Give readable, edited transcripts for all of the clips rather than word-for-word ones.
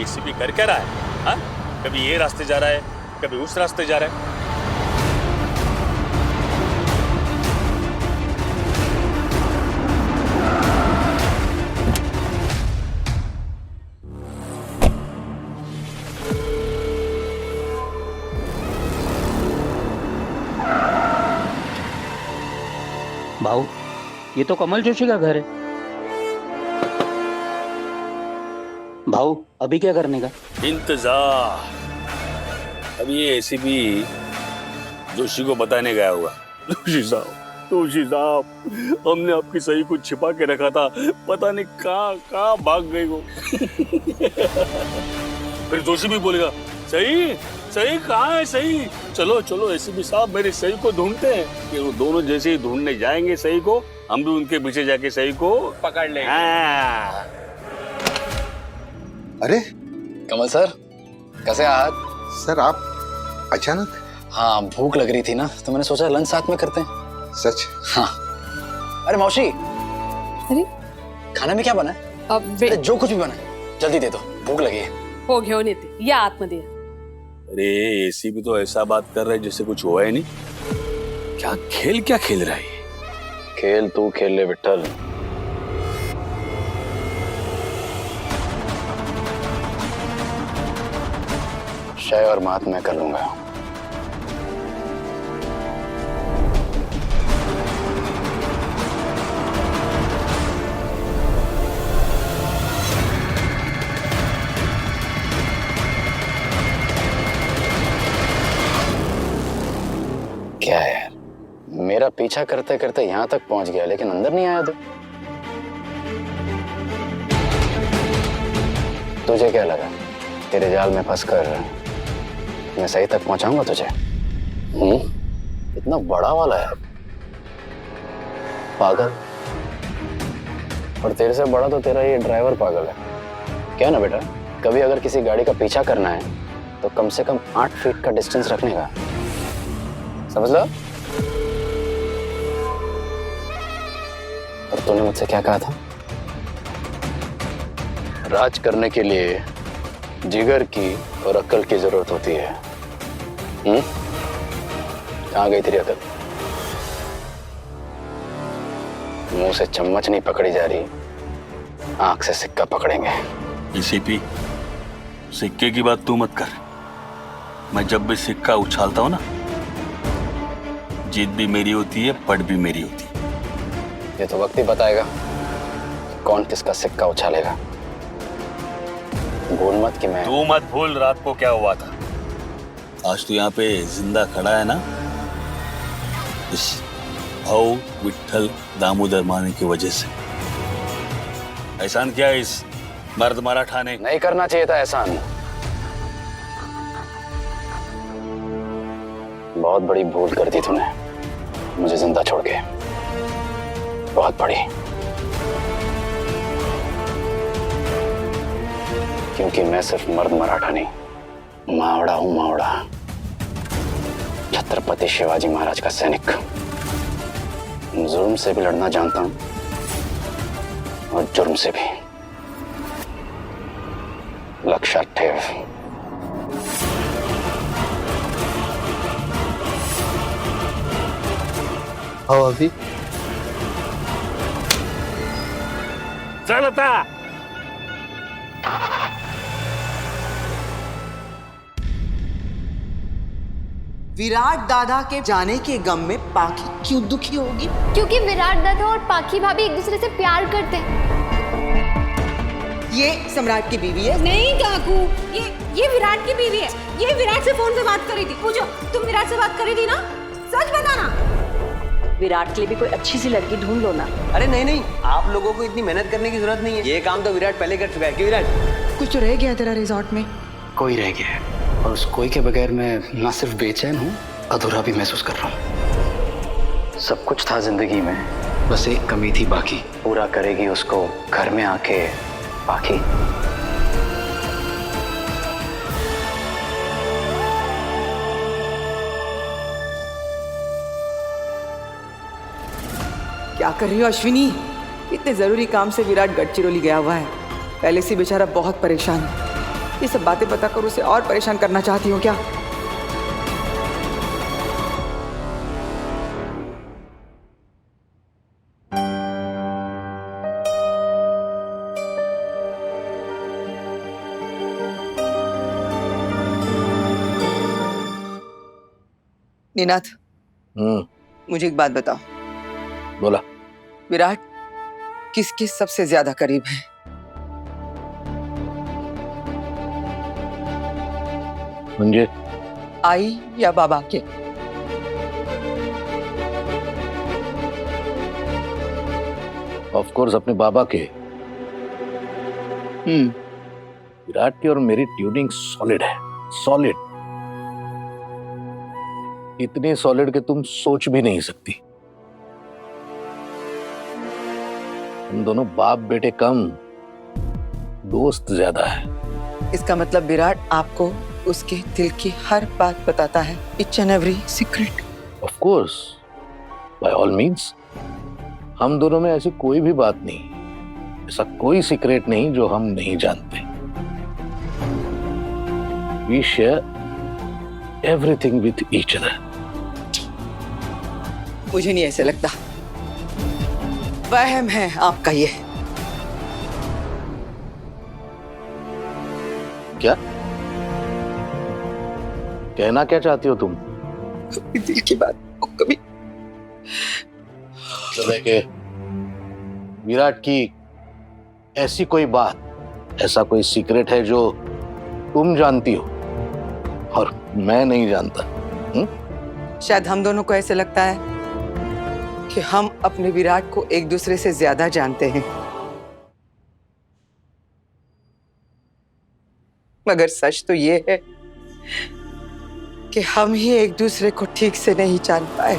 ACP कर क्या रहा है? हाँ, कभी ये रास्ते जा रहा है, कभी उस रास्ते जा रहा है। भाऊ, ये तो कमल जोशी का घर है। भाऊ, अभी क्या करने का? इंतजार। अब ये एसीपी जोशी को बताने गया हुआ। जोशी साहब, हमने आपकी सही कुछ छिपा के रखा था, पता नहीं कहाँ भाग गई वो। फिर जोशी भी बोलेगा, सही सही कहाँ है सही? चलो चलो एसीपी साहब, मेरी सही को ढूंढते हैं। कि वो दोनों जैसे ही ढूंढने जाएंगे सही को, हम भी उनके पीछे जाके सही को पकड़ लेंगे। हाँ। अरे कमल सर, कैसे आहात? सर, आप अचानक? हाँ, भूख लग रही थी ना, तो मैंने सोचा लंच साथ में करते हैं। सच? हाँ। अरे मौसी, अरे खाने में क्या बना है? अरे जो कुछ भी बना है जल्दी दे दो, भूक लगी है। हो घेऊन येते या आतमध्ये। अरे एसीपी तो ऐसा बात कर रहा है जैसे कुछ हुआ ही नहीं। क्या खेल रहा है? खेल तू खेल ले विट्ठल। शय और मात मैं कर लूंगा। क्या है यार, मेरा पीछा करते करते यहां तक पहुंच गया लेकिन अंदर नहीं आया। तुझे क्या लगा तेरे जाल में फंसकर मैं सही तक पहुंचाऊंगा तुझे? इतना बड़ा वाला है पागल। और तेरे से बड़ा तो तेरा ये ड्राइवर पागल है। क्या ना बेटा, कभी अगर किसी गाड़ी का पीछा करना है तो कम से कम 8 फीट का डिस्टेंस रखने का, समझ लो। और तूने मुझसे क्या कहा था? राज करने के लिए जिगर की और अक्ल की जरूरत होती है। कहाँ गई तेरी अक्ल? मुंह से चम्मच नहीं पकड़ी जा रही, आंख से सिक्का पकड़ेंगे। एसीपी, सिक्के की बात तू मत कर। मैं जब भी सिक्का उछालता हूं ना, जीत भी मेरी होती है, पट भी मेरी होती है। ये तो वक्त ही बताएगा कौन किसका सिक्का उछालेगा। भूल मत कि मैं तू मत भूल रात को क्या हुआ था। आज तू यहाँ पे जिंदा खड़ा है ना, इस भाऊ विट्ठल दामोदर माने की वजह से। एहसान क्या है इस मर्द मराठा ने? नहीं करना चाहिए था एहसान। बहुत बड़ी भूल कर दी तूने मुझे जिंदा छोड़ के, बहुत बड़ी। क्योंकि मैं सिर्फ मर्द मराठा नहीं, मावड़ा हूं, मावड़ा। छत्रपति शिवाजी महाराज का सैनिक। जुर्म से भी लड़ना जानता हूं और जुर्म से भी। लक्षात ठेव। आओ अभी। चलता विराट दादा के जाने के गम में पाखी क्यों दुखी होगी? क्योंकि विराट दादा और पाखी भाभी एक दूसरे से प्यार करते हैं। ये सम्राट की बीवी है? नहीं काकू, ये विराट की बीवी है। ये विराट से फोन पे बात करी थी। पूछो, तुम विराट से बात करी थी ना? सच बताना। विराट के लिए भी कोई अच्छी सी लड़की ढूंढ लो ना। अरे नहीं नहीं, आप लोगों को इतनी मेहनत करने की जरूरत नहीं है। ये काम तो विराट पहले कर चुका है। क्यों विराट? कुछ तो रह गया तेरा रिजॉर्ट में? कोई रह गया है और उस कोई के बगैर मैं ना सिर्फ बेचैन हूँ, अधूरा भी महसूस कर रहा हूँ। सब कुछ था जिंदगी में, बस एक कमी थी बाकी। पूरा करेगी उसको घर में आके पाखी। क्या कर रही हो अश्विनी? इतने जरूरी काम से विराट गढ़चिरौली गया हुआ है। पहले से बेचारा बहुत परेशान है। ये सब बातें बताकर उसे और परेशान करना चाहती हो क्या? नीनाथ, मुझे एक बात बताओ। बोला। विराट किसके सबसे ज्यादा करीब है? म्हणजे आई या बाबा के? ऑफ कोर्स अपने बाबा के। विराट की और मेरी ट्यूनिंग सॉलिड है, सॉलिड, इतनी सॉलिड कि तुम सोच भी नहीं सकती। हम दोनों बाप बेटे कम, दोस्त ज्यादा है। इसका मतलब विराट आपको उसके दिल की हर बात बताता है, each and every secret. Of course, by all means. हम दोनों में ऐसी कोई भी बात नहीं, ऐसा कोई सीक्रेट नहीं जो हम नहीं जानते। We share everything with each other. मुझे नहीं ऐसे लगता, वहम है आपका ये। क्या कहना क्या चाहती हो तुम? कभी दिल की बात कभी कि विराट की ऐसी कोई बात, ऐसा कोई सीक्रेट है जो तुम जानती हो और मैं नहीं जानता। शायद हम दोनों को ऐसे लगता है कि हम अपने विराट को एक दूसरे से ज्यादा जानते हैं, मगर सच तो ये है कि हम ही एक दूसरे को ठीक से नहीं जान पाए।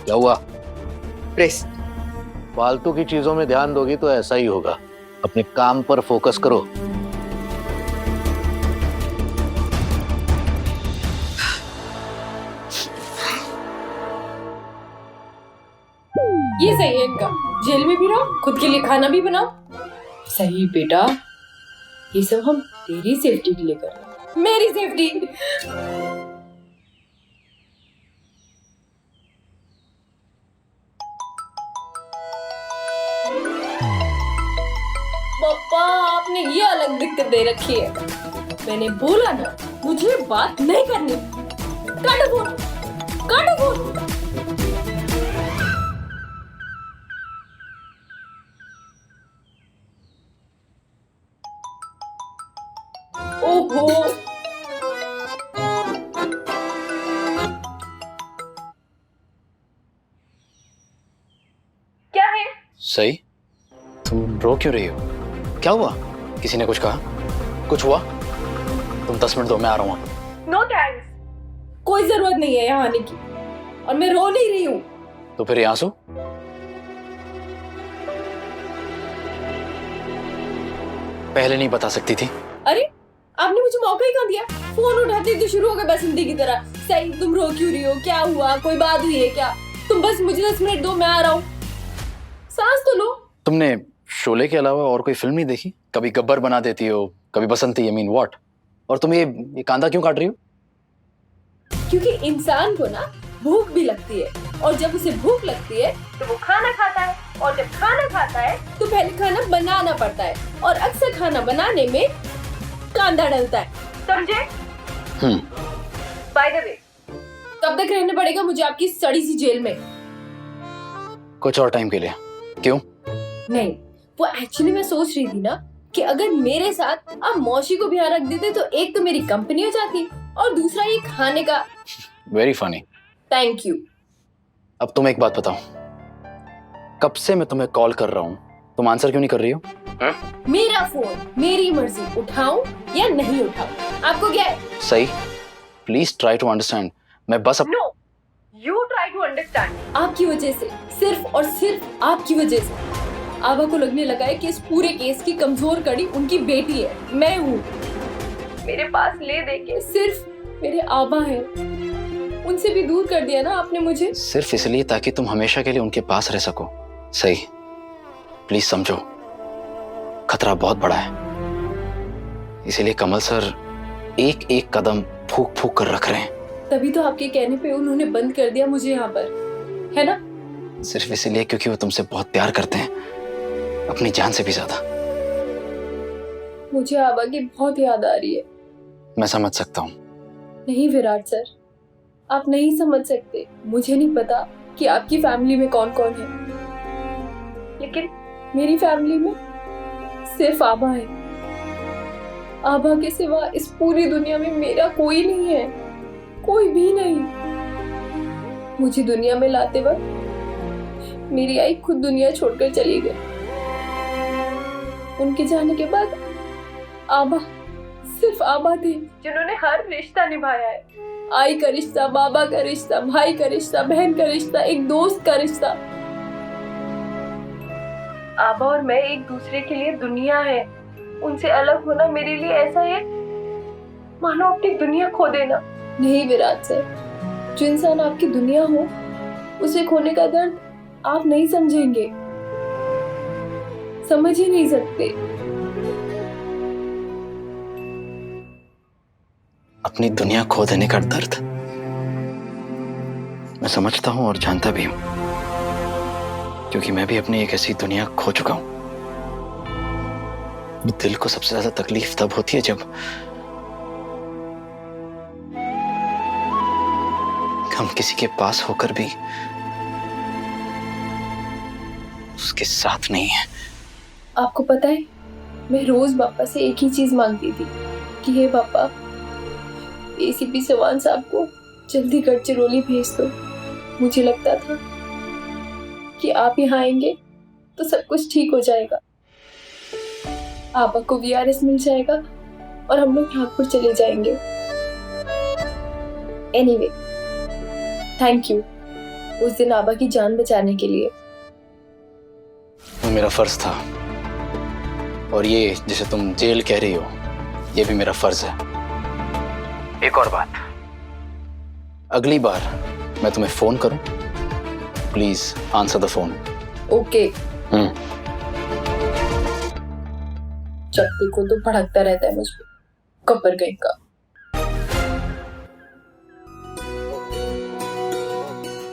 क्या हुआ? प्रेस। फालतू की चीजों में ध्यान दोगी तो ऐसा ही होगा। अपने काम पर फोकस करो। ये सही है इनका, जेल में भी रहो, खुद के लिए खाना भी बनाओ। सही बेटा, ये सब हम तेरी सेफ्टी के लिए कर रहे हैं, मेरी सेफ्टी। पापा, आपने ये अलग दिक्कत दे रखी है। मैंने बोला ना, मुझे बात नहीं करनी। काटो फोन, काटो फोन। ओहो, क्या है? सही, तुम रो क्यों रही हो? क्या हुआ? किसी ने कुछ कहा? कुछ हुआ? तुम 10 मिनट दो, मैं आ रहा हूँ। नो थैंक्स, कोई जरूरत नहीं है यहाँ आने की, और मैं रो नहीं रही हूँ। तो फिर ये आंसू? पहले नहीं बता सकती थी? अरे, आपने मुझे मौका ही कहाँ दिया? फोन उठाते ही तो शुरू हो गए बसंती की तरह। सही, तुम रो क्यों रही हो? क्या हुआ? कोई बात हुई है क्या? तुम बस मुझे 10 मिनट दो, मैं आ रहा हूँ। सांस तो लो। तुमने शोले के अलावा और कोई फिल्म नहीं देखी? कभी गब्बर बना देती हो, कभी बसंती, आई मीन व्हाट? और तुम ये कांदा क्यों काट रही हो? क्योंकि इंसान को ना भूख भी लगती है, और जब उसे भूख लगती है तो वो खाना खाता है, और जब खाना खाता है तो पहले खाना बनाना पड़ता है, और अक्सर खाना बनाने में कांदा डलता है, समझे? बाय द वे, कब तक रहना पड़ेगा मुझे आपकी सड़ी सी जेल में? कुछ और टाइम के लिए। क्यों? नहीं, वो एक्चुअली मैं सोच रही थी ना कि अगर मेरे साथ आप मौसी को भी यहाँ रख देते तो एक तो मेरी कंपनी हो जाती, और दूसरा ये खाने का। Very funny. Thank you. अब तुम एक बात बताओ, कब से मैं तुम्हें कॉल कर रहा हूँ, तुम आंसर क्यों नहीं कर रही हो? मेरा फोन, मेरी मर्जी, उठाऊं या नहीं उठाऊं, आपको क्या है? सही, प्लीज ट्राई टू अंडरस्टैंड। मैं बस no, you try to understand. आपकी वजह से, सिर्फ और सिर्फ आपकी वजह से आभा को लगने लगा है कि इस पूरे केस की कमजोर कड़ी उनकी बेटी है, मैं हूँ। मेरे पास ले दे के सिर्फ मेरे आभा है, उनसे भी दूर कर दिया ना आपने मुझे। सिर्फ इसलिए ताकि तुम हमेशा के लिए उनके पास रह सको। सही, प्लीज समझो, खतरा बहुत बड़ा है। इसीलिए कमल सर एक एक कदम फूक फूक कर रख रहे हैं। तभी तो आपके कहने पे उन्होंने बंद कर दिया मुझे यहाँ पर, है ना? सिर्फ इसलिए क्योंकि वो तुमसे बहुत प्यार करते हैं, अपनी जान से भी ज्यादा। मुझे आबा की बहुत याद आ रही है। मैं समझ सकता हूँ। नहीं विराट सर, आप नहीं समझ सकते। मुझे नहीं पता कि आपकी फैमिली में कौन कौन है, लेकिन मेरी फैमिली में सिर्फ आबा है। आबा के सिवा इस पूरी दुनिया में मेरा कोई नहीं है, कोई भी नहीं। मुझे दुनिया में लाते वक्त मेरी आई खुद दुनिया छोड़कर चली गई। उनके जाने के बाद आबा, सिर्फ आबा थे जिन्होंने हर रिश्ता निभाया है। आई का रिश्ता, बाबा का रिश्ता, भाई का रिश्ता, बहन का रिश्ता, एक दोस्त का रिश्ता। आबा और मैं एक दूसरे के लिए दुनिया है। उनसे अलग होना मेरे लिए ऐसा है मानो अपनी दुनिया खो देना। नहीं विराट सर, जो इंसान आपकी दुनिया हो उसे खोने का दर्द आप नहीं समझेंगे, समझ ही नहीं सकते। अपनी दुनिया खो देने का दर्द मैं समझता हूं और जानता भी हूं, क्योंकि मैं भी अपनी एक ऐसी दुनिया खो चुका हूं। दिल को सबसे ज्यादा तकलीफ तब होती है जब हम किसी के पास होकर भी उसके साथ नहीं है। आपको पता है, मैं रोज पापा से एक ही चीज मांगती थी कि हे पापा, एसीपी चौहान साहब को जल्दी गढ़चिरौली भेज दो। मुझे लगता था कि आप यहाँ आएंगे तो सब कुछ ठीक हो जाएगा, आबा को वीआरएस मिल जाएगा और हम लोग नागपुर चले जाएंगे। एनीवे, थैंक यू उस दिन आबा की जान बचाने के लिए। वो मेरा फर्ज था, और ये जिसे तुम जेल कह रही हो, ये भी मेरा फर्ज है। एक और बात, अगली बार मैं तुम्हें फोन करूं, please answer the phone. Okay. जब देखो तो भड़कता रहता है मुझ पे, कब्र कहीं का।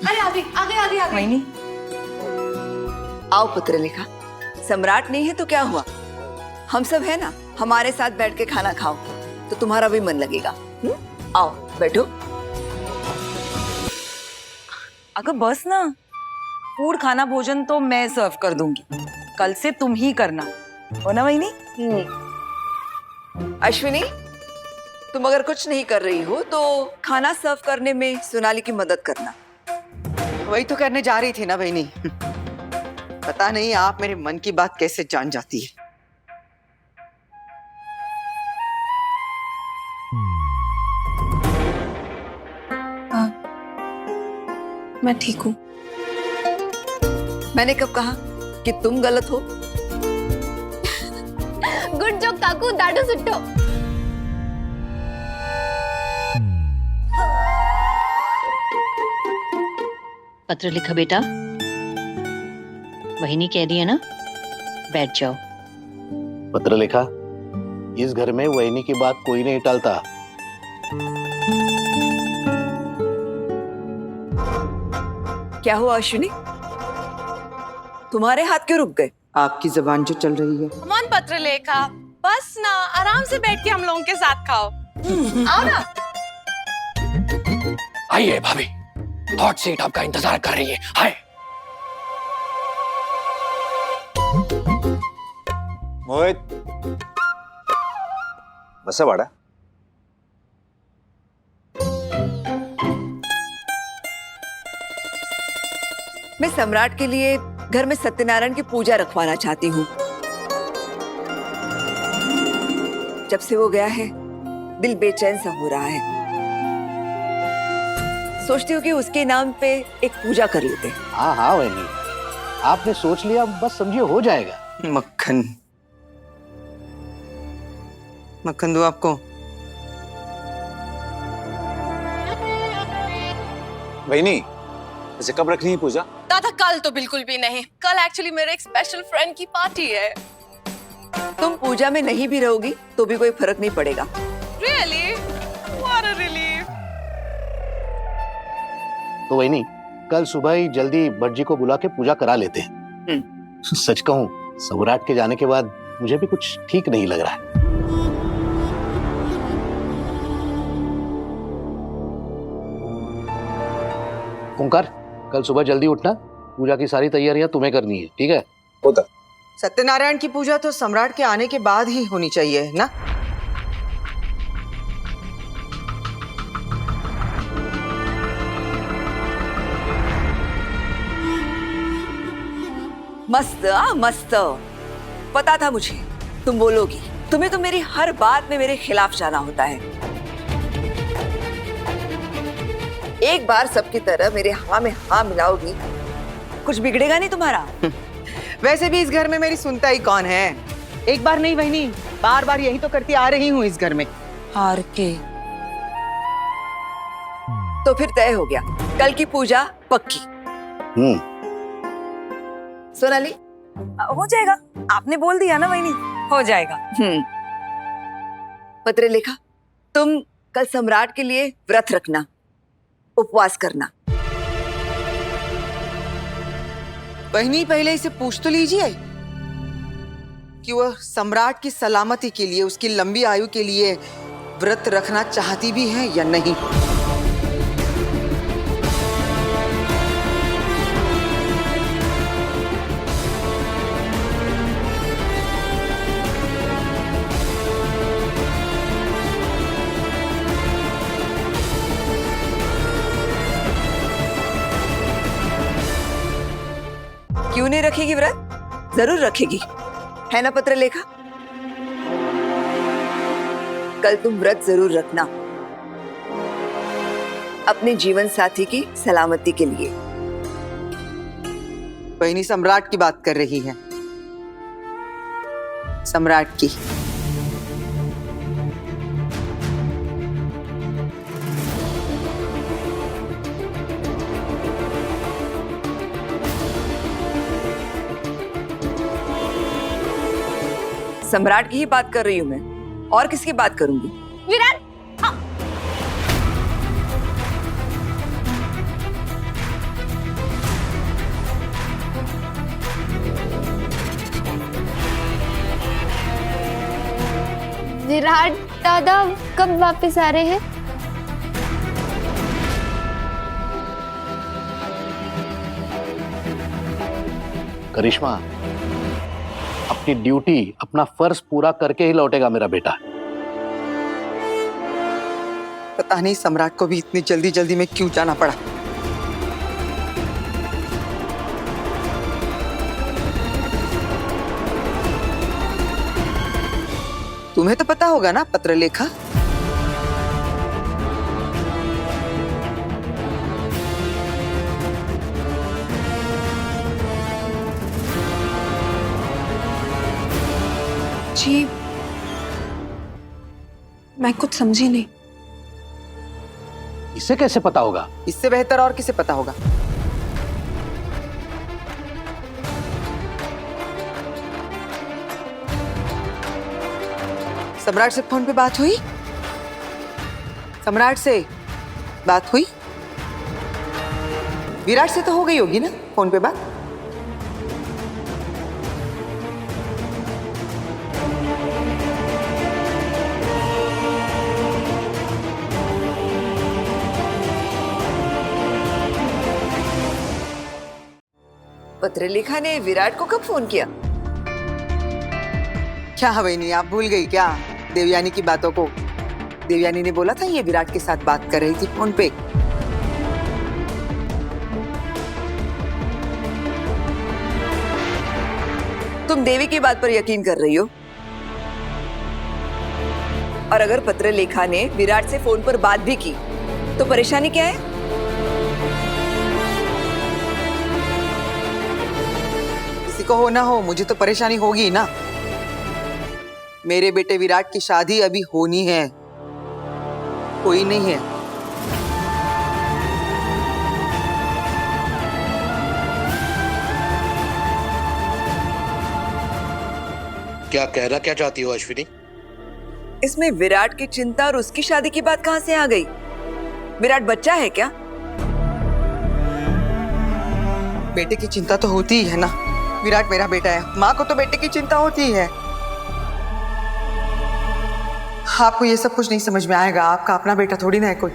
अरे आगे आगे आगे आगे। वहीनी, आओ पुत्र लेखा। सम्राट नहीं है तो क्या हुआ, हम सब है ना, हमारे साथ बैठ के खाना खाओ तो तुम्हारा भी मन लगेगा। आओ बैठो। अगर बस ना, फूड खाना भोजन तो मैं सर्व कर दूंगी, कल से तुम ही करना, हो ना वहीनी? अश्विनी, तुम अगर कुछ नहीं कर रही हो तो खाना सर्व करने में सोनाली की मदद करना। वही तो करने जा रही थी ना बहनी। पता नहीं आप मेरे मन की बात कैसे जान जाती है। मैं ठीक हूँ। मैंने कब कहा कि तुम गलत हो? गुड जॉब काकू, दादू सुट्टो। पत्र लिखा बेटा, वहीनी कह रही है ना, बैठ जाओ। पत्र लिखा, इस घर में वहीनी की बात कोई नहीं टालता। क्या हुआ अश्विनी, तुम्हारे हाथ क्यों रुक गए? आपकी जबान जो चल रही है। कमान पत्र लेखा, बस ना, आराम से बैठ के हम लोगों के साथ खाओ। आओ ना। आइए भाभी, हॉट सीट आपका इंतजार कर रही है। हाय मोहित, बसा वाड़ा। मैं सम्राट के लिए घर में सत्यनारायण की पूजा रखवाना चाहती हूँ। जब से वो गया है दिल बेचैन सा हो रहा है। सोचती हूँ कि उसके नाम पे एक पूजा कर लेते हैं। हाँ हाँ वहीनी, आपने सोच लिया, बस समझिए हो जाएगा। मक्खन, मक्खन दो आपको। बहनी इसे कब रखनी है पूजा? दादा कल तो बिल्कुल भी नहीं, कल एक्चुअली मेरे एक स्पेशल फ्रेंड की पार्टी है। तुम पूजा में नहीं भी रहोगी तो भी कोई फर्क नहीं पड़ेगा। Really? What a relief. तो वही नहीं, कल सुबह ही जल्दी भट्ट जी को बुला के पूजा करा लेते हैं। सच कहूं, सम्राट के जाने के बाद मुझे भी कुछ ठीक नहीं लग रहा है। ओंकार, कल सुबह जल्दी उठना, पूजा की सारी तैयारियां तुम्हें करनी है, ठीक है? होता। सत्यनारायण की पूजा तो सम्राट के आने के बाद ही होनी चाहिए ना? मस्त मस्त, पता था मुझे तुम बोलोगी। तुम्हें तो मेरी हर बात में मेरे खिलाफ जाना होता है। एक बार सबकी तरह मेरे हाँ में हाँ मिलाओगी, कुछ बिगड़ेगा नहीं तुम्हारा। वैसे भी इस घर में मेरी सुनता ही कौन है? एक बार नहीं बहनी, बार बार यही तो करती आ रही हूँ इस घर में। हार के तो फिर तय हो गया, कल की पूजा पक्की। सोनाली, हो जाएगा, आपने बोल दिया ना वहीनी, हो जाएगा। पत्र लिखा, तुम कल सम्राट के लिए व्रत रखना, उपवास करना। बहनी पहले इसे पूछ तो लीजिए कि वह सम्राट की सलामती के लिए, उसकी लंबी आयु के लिए व्रत रखना चाहती भी है या नहीं। क्यों नहीं रखेगी व्रत? जरूर रखेगी, है ना पत्र लेखा? कल तुम व्रत जरूर रखना, अपने जीवन साथी की सलामती के लिए। बहनी सम्राट की बात कर रही है, सम्राट की। सम्राट की ही बात कर रही हूं मैं, और किसकी बात करूंगी? विराट, विराट दादा कब वापस आ रहे हैं? करिश्मा, अपनी ड्यूटी, अपना फर्ज पूरा करके ही लौटेगा मेरा बेटा। पता नहीं सम्राट को भी इतनी जल्दी जल्दी में क्यों जाना पड़ा। तुम्हें तो पता होगा ना पत्र लेखा? जी मैं कुछ समझी नहीं। इसे कैसे पता होगा? इससे बेहतर और किसे पता होगा? सम्राट से फोन पे बात हुई? सम्राट से बात हुई? विराट से तो हो गई होगी ना फोन पे बात? पत्रलेखा ने विराट को कब फोन किया? क्या बहनी, आप भूल गई क्या देवयानी की बातों को? देवयानी ने बोला था ये विराट के साथ बात कर रही थी फोन पे। तुम देवी की बात पर यकीन कर रही हो? और अगर पत्रलेखा ने विराट से फोन पर बात भी की तो परेशानी क्या है? किसी को हो ना हो, मुझे तो परेशानी होगी ना। मेरे बेटे विराट की शादी अभी होनी है, कोई नहीं है। क्या कहना क्या चाहती हो अश्विनी? इसमें विराट की चिंता और उसकी शादी की बात कहाँ से आ गई? विराट बच्चा है क्या? बेटे की चिंता तो होती ही है ना। विराट मेरा बेटा है, माँ को तो बेटे की चिंता होती ही है। आपको ये सब कुछ नहीं समझ में आएगा, आपका अपना बेटा थोड़ी ना है कोई।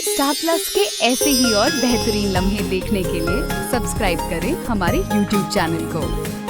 स्टार प्लस के ऐसे ही और बेहतरीन लम्हे देखने के लिए सब्सक्राइब करें हमारे YouTube चैनल को।